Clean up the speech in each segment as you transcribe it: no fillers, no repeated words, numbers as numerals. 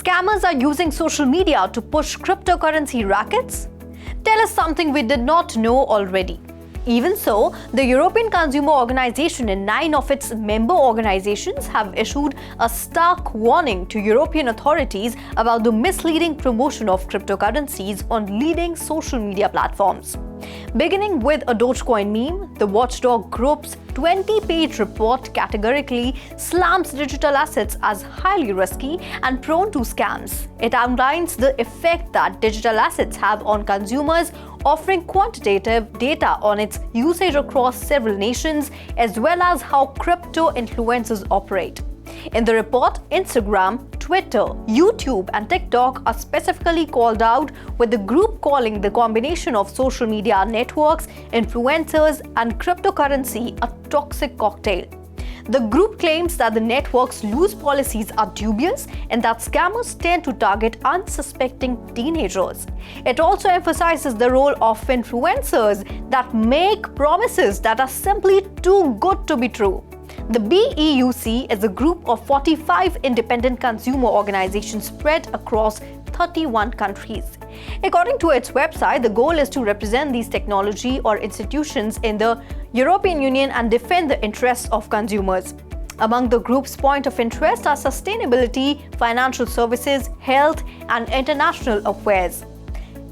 Scammers are using social media to push cryptocurrency rackets? Tell us something we did not know already. Even so, the European Consumer Organization and 9 of its member organizations have issued a stark warning to European authorities about the misleading promotion of cryptocurrencies on leading social media platforms. Beginning with a DogeCoin meme, the watchdog group's 20-page report categorically slams digital assets as highly risky and prone to scams. It outlines the effect that digital assets have on consumers, offering quantitative data on its usage across several nations, as well as how crypto influencers operate. In the report, Instagram, Twitter, YouTube, and TikTok are specifically called out, with the group calling the combination of social media networks, influencers, and cryptocurrency a toxic cocktail. The group claims that the network's loose policies are dubious and that scammers tend to target unsuspecting teenagers. It also emphasizes the role of influencers that make promises that are simply too good to be true. The BEUC is a group of 45 independent consumer organizations spread across 31 countries. According to its website, the goal is to represent these technology or institutions in the European Union and defend the interests of consumers. Among the group's points of interest are sustainability, financial services, health, and international affairs.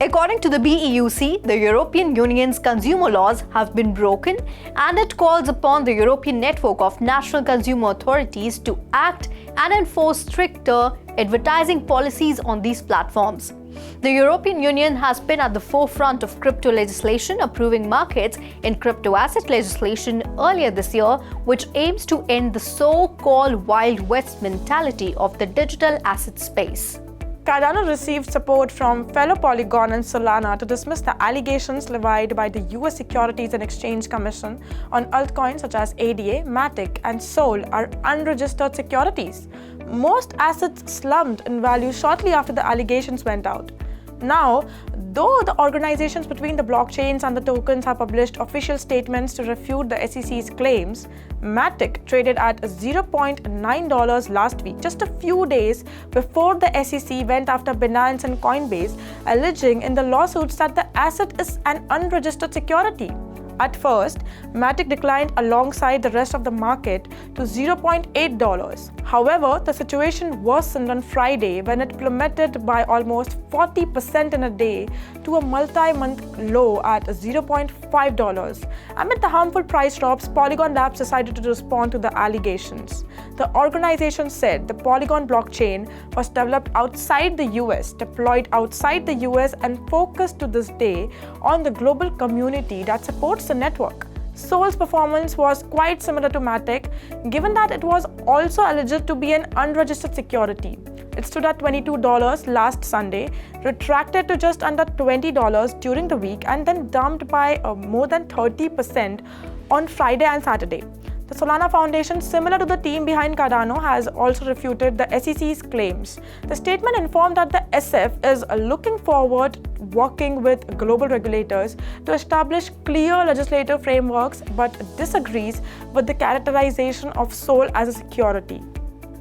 According to the BEUC, the European Union's consumer laws have been broken, and it calls upon the European network of national consumer authorities to act and enforce stricter advertising policies on these platforms. The European Union has been at the forefront of crypto legislation, approving markets in crypto asset legislation earlier this year, which aims to end the so-called Wild West mentality of the digital asset space. Cardano received support from fellow Polygon and Solana to dismiss the allegations levied by the US Securities and Exchange Commission on altcoins such as ADA, MATIC, and SOL are unregistered securities. Most assets slumped in value shortly after the allegations went out. Now, though the organizations between the blockchains and the tokens have published official statements to refute the SEC's claims, MATIC traded at $0.9 last week, just a few days before the SEC went after Binance and Coinbase, alleging in the lawsuits that the asset is an unregistered security. At first, MATIC declined alongside the rest of the market to $0.8. However, the situation worsened on Friday when it plummeted by almost 40% in a day to a multi-month low at $0.5. Amid the harmful price drops, Polygon Labs decided to respond to the allegations. The organization said the Polygon blockchain was developed outside the US, deployed outside the US, and focused to this day on the global community that supports the network. SOL's performance was quite similar to MATIC, given that it was also alleged to be an unregistered security. It stood at $22 last Sunday, retracted to just under $20 during the week, and then dumped by more than 30% on Friday and Saturday. The Solana Foundation, similar to the team behind Cardano, has also refuted the SEC's claims. The statement informed that the SF is looking forward working with global regulators to establish clear legislative frameworks, but disagrees with the characterization of SOL as a security.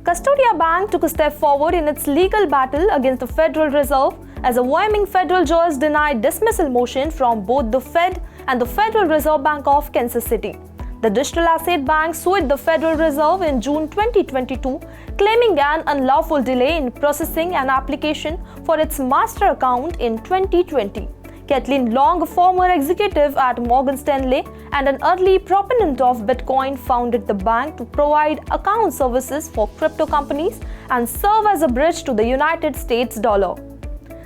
Custodia Bank took a step forward in its legal battle against the Federal Reserve as a Wyoming federal judge denied dismissal motion from both the Fed and the Federal Reserve Bank of Kansas City. The digital asset bank sued the Federal Reserve in June 2022, claiming an unlawful delay in processing an application for its master account in 2020. Kathleen Long, a former executive at Morgan Stanley and an early proponent of Bitcoin, founded the bank to provide account services for crypto companies and serve as a bridge to the United States dollar.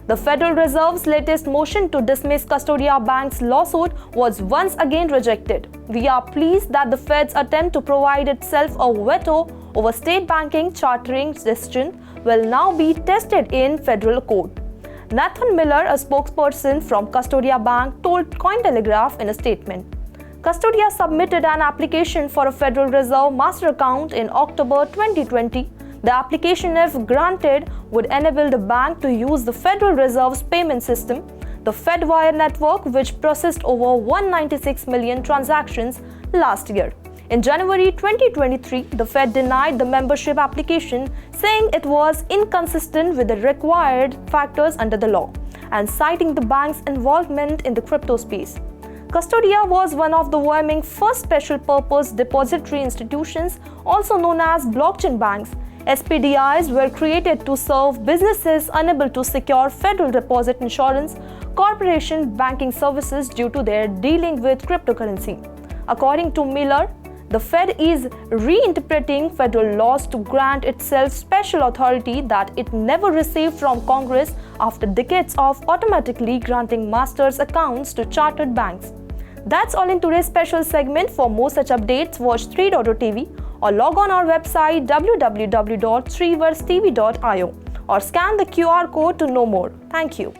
The Federal Reserve's latest motion to dismiss Custodia Bank's lawsuit was once again rejected. We are pleased that the Fed's attempt to provide itself a veto over state banking chartering decision will now be tested in federal court. Nathan Miller, a spokesperson from Custodia Bank, told Cointelegraph in a statement. Custodia submitted an application for a Federal Reserve master account in October 2020. The application, if granted, would enable the bank to use the Federal Reserve's payment system, the FedWire network, which processed over 196 million transactions last year. In January 2023, the Fed denied the membership application, saying it was inconsistent with the required factors under the law and citing the bank's involvement in the crypto space. Custodia was one of the Wyoming's first special purpose depository institutions, also known as blockchain banks. SPDIs were created to serve businesses unable to secure federal deposit insurance, corporation banking services due to their dealing with cryptocurrency. According to Miller, the Fed is reinterpreting federal laws to grant itself special authority that it never received from Congress after decades of automatically granting master's accounts to chartered banks. That's all in today's special segment. For more such updates, watch 3.0 or log on our website www.3versetv.io or scan the QR code to know more. Thank you.